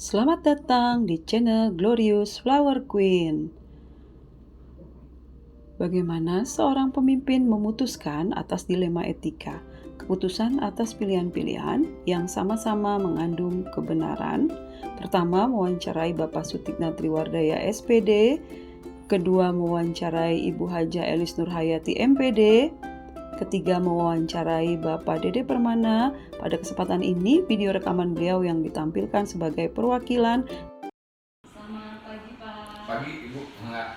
Selamat datang di channel Glorious Flower Queen. Bagaimana seorang pemimpin memutuskan atas dilema etika, keputusan atas pilihan-pilihan yang sama-sama mengandung kebenaran. Pertama, mewawancarai Bapak Sutikna Triwardaya SPD. Kedua, mewawancarai Ibu Haja Elis Nurhayati MPD. Ketiga, mewawancarai Bapak Dede Permana. Pada kesempatan ini, video rekaman beliau yang ditampilkan sebagai perwakilan. Selamat pagi, Pak. Pagi, Ibu. Enggak.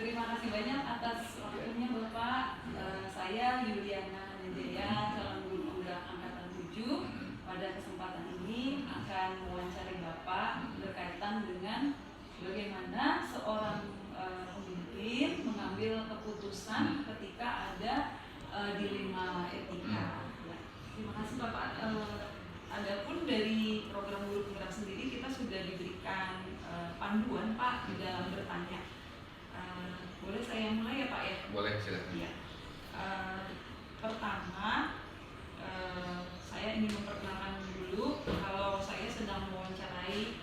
Terima kasih banyak atas waktunya, Bapak. Saya Yuliana Hanejaya, calon guru pemuda angkatan 7. Pada kesempatan ini akan mewawancarai Bapak berkaitan dengan bagaimana seorang pemimpin mengambil keputusan ketika ada dilema etika. Ya. Terima kasih, Bapak. Adapun dari program guru penggerak sendiri kita sudah diberikan panduan, Pak, di dalam bertanya. Boleh saya mulai ya, Pak, ya? Boleh, silakan. Ya. Pertama, saya ingin memperkenalkan dulu kalau saya sedang mewawancarai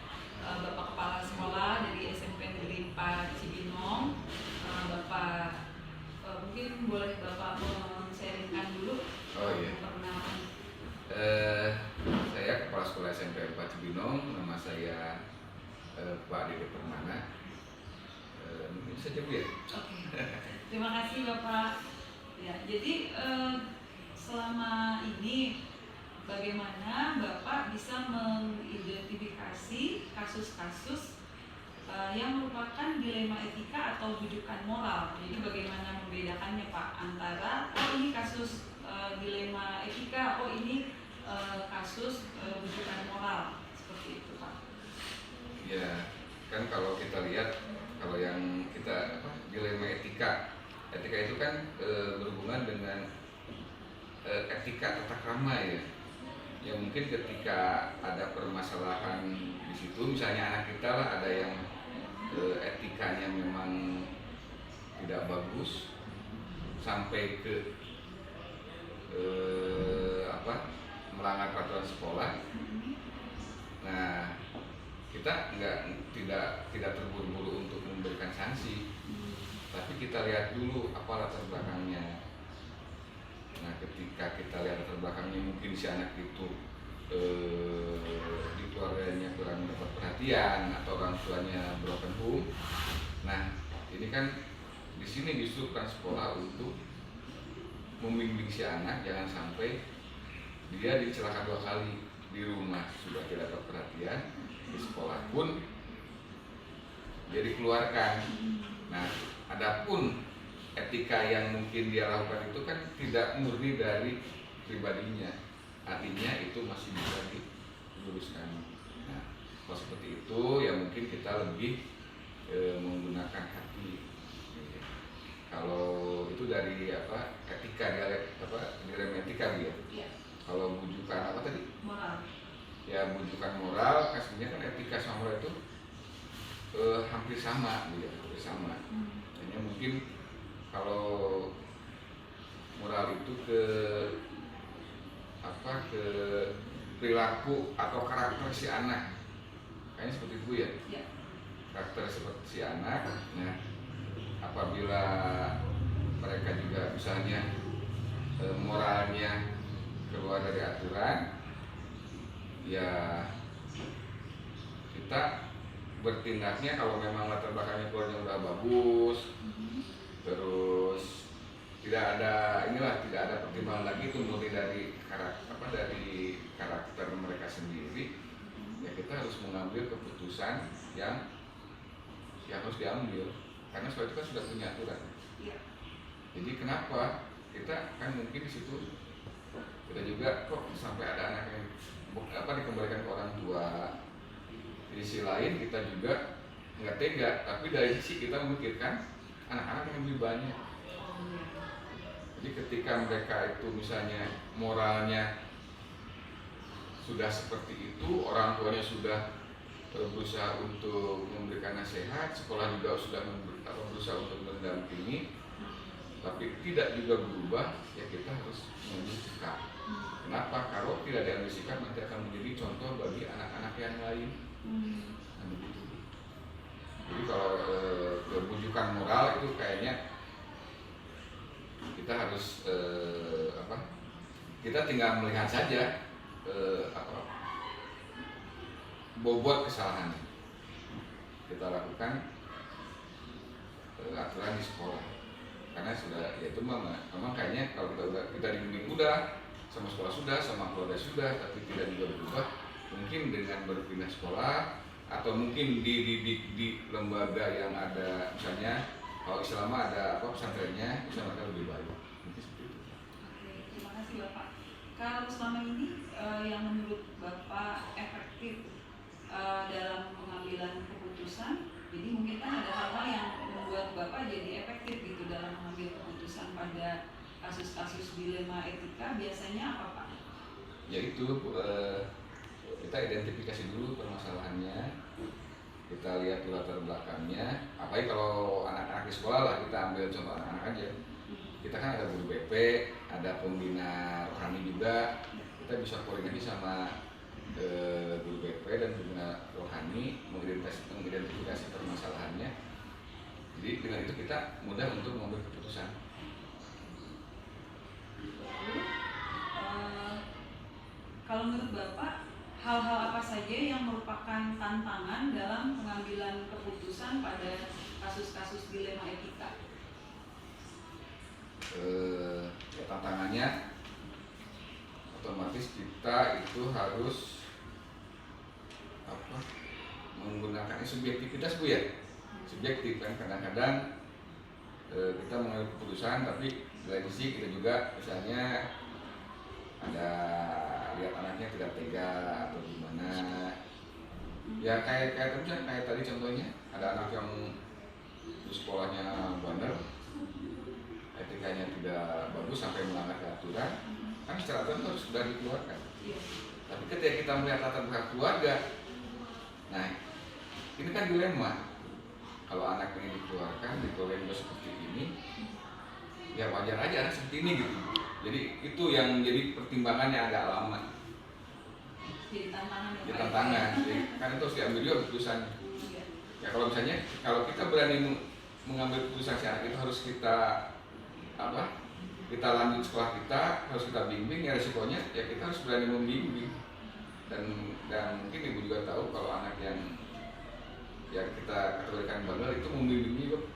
Bapak Kepala Sekolah dari SMP Negeri 4 Cibinong. Bapak, mungkin boleh Bapak men-sharingkan dulu. Oh iya. Perkenalkan. Saya Kepala Sekolah SMP 4 Cibinong, nama saya Pak Dede Permana. Mungkin saja Bu ya. Oke. Terima kasih Bapak. Ya, jadi selama ini bagaimana Bapak bisa mengidentifikasi kasus-kasus yang merupakan dilema etika atau rujukan moral. Jadi bagaimana membedakannya, Pak, antara ini kasus dilema etika, ini kasus rujukan moral, seperti itu, Pak. Ya, kan kalau kita lihat, kalau yang kita dilema etika itu kan berhubungan dengan etika tata krama ya. Ya mungkin ketika ada permasalahan di situ, misalnya anak kita lah ada yang etikanya memang tidak bagus sampai ke melanggar peraturan sekolah. Nah, kita tidak terburu-buru untuk memberikan sanksi, tapi kita lihat dulu apa latar belakangnya. Nah, ketika kita lihat latar belakangnya, mungkin si anak itu di keluarganya kurang mendapat perhatian atau orang tuanya broken home. Nah, ini kan di sini justru peran sekolah untuk membimbing si anak jangan sampai dia dicelakan 2 kali. Di rumah sudah tidak dapat perhatian, di sekolah pun dia dikeluarkan. Nah, adapun etika yang mungkin dia lakukan itu kan tidak murni dari pribadinya, artinya itu masih bisa diluruskan. Nah, kalau seperti itu ya mungkin kita lebih menggunakan hati. Kalau itu dari etika dilema etika ya. Iya. Kalau bujukan apa tadi? Moral. Ya bujukan moral, aslinya kan etika sama moral itu hampir sama, ya hampir sama. Hanya mungkin kalau moral itu ke perilaku atau karakter si anak, kayaknya seperti itu ya. Ya. Karakter seperti si anak. Nah, apabila mereka juga misalnya moralnya keluar dari aturan, ya kita bertindaknya kalau memang latar belakangnya keluarnya udah bagus, terus tidak ada pertimbangan lagi, itu murni dari karakter mereka sendiri, ya kita harus mengambil keputusan yang harus diambil, karena soal itu kan sudah punya aturan. Jadi kenapa kita kan mungkin di situ kita juga kok sampai ada anak yang dikembalikan ke orang tua. Di sisi lain kita juga nggak tega, tapi dari sisi kita memikirkan anak-anak yang lebih banyak. Jadi ketika mereka itu misalnya moralnya sudah seperti itu, orang tuanya sudah berusaha untuk memberikan nasihat, sekolah juga sudah berusaha untuk mendampingi, tapi tidak juga berubah, ya kita harus mengambil sikap. Kenapa? Kalau tidak diambil sikap nanti akan menjadi contoh bagi anak-anak yang lain. Nah, begitu. Jadi kalau kebujukan moral itu kayaknya kita harus kita tinggal melihat saja bobot kesalahannya. Kita lakukan aturan di sekolah, karena sudah ya itu memang kayaknya kalau kita dibimbing udah, sama sekolah sudah, sama keluarga sudah, tapi tidak juga berubah. Mungkin dengan berpindah sekolah atau mungkin di lembaga yang ada, misalnya kalau Islam ada pesantrennya, bisa mereka lebih baik. Mungkin seperti itu. Oke, terima kasih Bapak. Kalau selama ini yang menurut Bapak efektif dalam pengambilan keputusan, jadi mungkin kan ada hal-hal yang membuat Bapak jadi efektif gitu dalam mengambil keputusan pada kasus-kasus dilema etika, biasanya apa Pak? Yaitu kita identifikasi dulu permasalahannya, kita lihat latar belakangnya. Apalagi kalau anak-anak di sekolah lah, kita ambil contoh anak-anak aja. Kita kan ada guru BP, ada pembina rohani juga. Kita bisa koordinasi sama guru BP dan pembina rohani, mengidentifikasi permasalahannya. Jadi dengan itu kita mudah untuk mengambil keputusan. Kalau menurut Bapak, hal-hal apa saja yang merupakan tantangan dalam pengambilan keputusan pada kasus-kasus dilema etika? Tantangannya otomatis kita itu harus menggunakan subjektivitas Bu ya, subjektif kan. Kadang-kadang kita mengambil keputusan, tapi di lain sisi kita juga misalnya ada lihat anaknya tidak tega atau gimana ya, kayak tadi contohnya ada anak yang di sekolahnya bandel, etikanya tidak bagus sampai melanggar aturan, kan secara aturan harus sudah dikeluarkan. Tapi ketika kita melihat latar belakang keluarga, nah ini kan dilema. Kalau anak ini dikeluarkan di keluarga seperti ini, ya wajar aja anak seperti ini gitu. Jadi itu yang menjadi pertimbangannya agak lama. Jadi tantangan. Jadi tantangan. Jadi, kan itu harus diambil juga keputusan. Ya kalau misalnya kalau kita berani mengambil keputusan si anak itu, harus kita kita lanjut sekolah kita, harus kita bimbing, ya resikonya ya kita harus berani membimbing. Dan mungkin ibu juga tahu kalau anak yang kita kategorikan bandel itu membimbing juga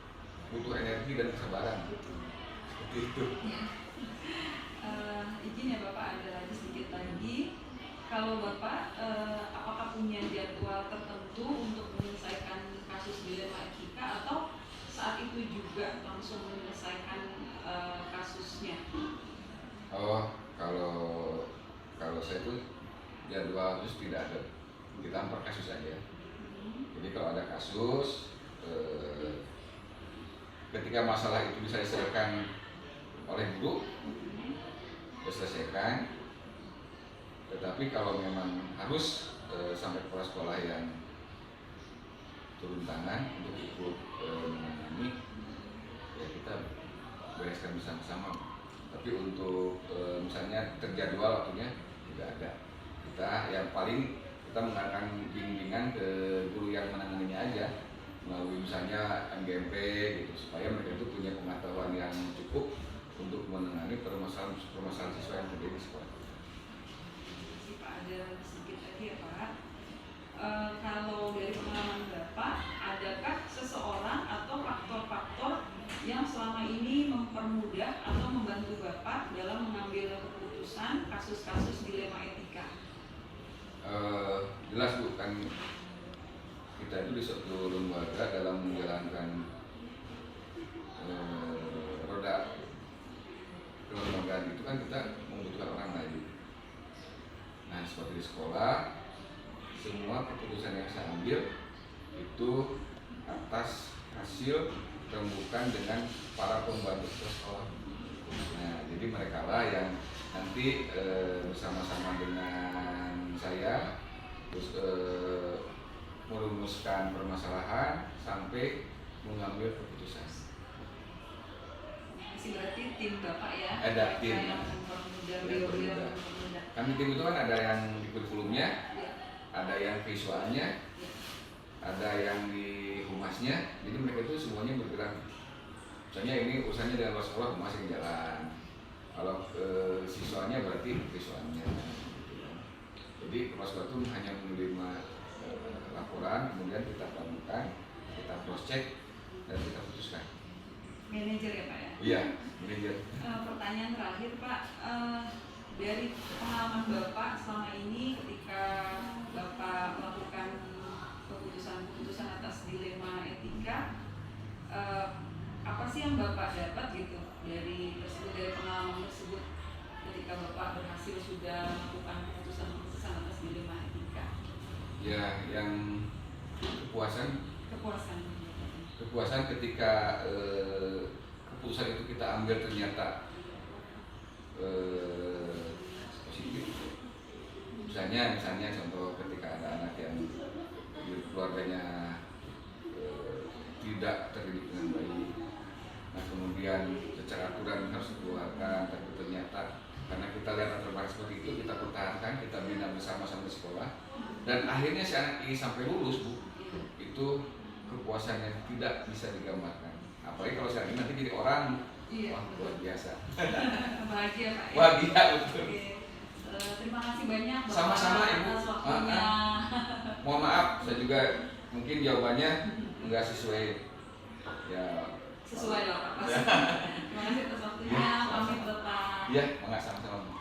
butuh energi dan kesabaran. Seperti itu. Izin ya Bapak, ada lagi sedikit lagi. Kalau Bapak apakah punya jadwal tertentu untuk menyelesaikan kasus dilema etika, atau saat itu juga langsung menyelesaikan kasusnya? Oh, kalau saya itu jadwal khusus tidak ada, kita per kasus aja. Jadi kalau ada kasus, ketika masalah itu bisa diselesaikan oleh guru, diselesaikan. Tetapi kalau memang harus sampai kepala sekolah yang turun tangan untuk ikut menangani, ya kita bereskan bersama-sama. Tapi untuk misalnya terjadwal waktunya tidak ada. Kita yang paling kita mengadakan bimbingan ke guru yang menanganinya aja, melalui misalnya MGMP gitu, supaya mereka itu punya pengetahuan yang cukup untuk menangani permasalahan siswa yang terjadi di sekolah. Pak, ada sedikit lagi ya Pak. Kalau dari pengalaman Bapak, adakah seseorang atau faktor-faktor yang selama ini mempermudah atau membantu Bapak dalam mengambil keputusan kasus-kasus dilema etika? Jelas Bu, kan kita itu di suatu lembaga dalam menjalankan roda kelembagaan itu kan kita membutuhkan orang lain. Nah seperti di sekolah, semua keputusan yang saya ambil itu atas hasil rembukan dengan para pembantu sekolah. Nah jadi mereka lah yang nanti bersama-sama dengan saya terus merumuskan permasalahan sampai mengambil keputusan. Berarti tim Bapak ya? Ada tim. Yang mempermudah beliau-beliau. Kami tim itu kan ada yang di kurikulumnya, ada yang visualnya, ada yang di humasnya, jadi mereka itu semuanya bergerak. Misalnya ini urusannya dengan sekolah, humas yang jalan. Kalau siswanya berarti visualnya. Jadi kepala sekolah itu hanya menerima laporan, kemudian kita temukan, kita cross check, dan kita putuskan. Manajer ya Pak ya? Iya, manajer. Pertanyaan terakhir Pak, dari pengalaman Bapak selama ini ketika Bapak melakukan keputusan atas dilema etika, apa sih yang Bapak dapat gitu dari pengalaman tersebut ketika Bapak berhasil sudah melakukan keputusan atas dilema etika? Ya, yang kepuasan ketika keputusan itu kita ambil ternyata positif. Misalnya contoh ketika ada anak yang keluarganya tidak terdidik dengan baik, nah kemudian secara aturan harus dikeluarkan, tapi ternyata karena kita lihat latar belakang seperti itu, kita pertahankan, kita bina bersama-sama di sekolah, dan akhirnya si anak ini sampai lulus, Bu, itu kepuasan yang tidak bisa digambarkan. Apalagi kalau saya ini nanti jadi orang, wah luar biasa. Bahagia Pak ya? Bahagia betul. Terima kasih banyak Bapak Sama-sama Ibu. atas waktunya. Mohon maaf, saya juga mungkin jawabannya enggak sesuai. Ya. Sesuai lah Pak. Terima kasih atas waktunya. Pamit Bapak. Iya, sama-sama.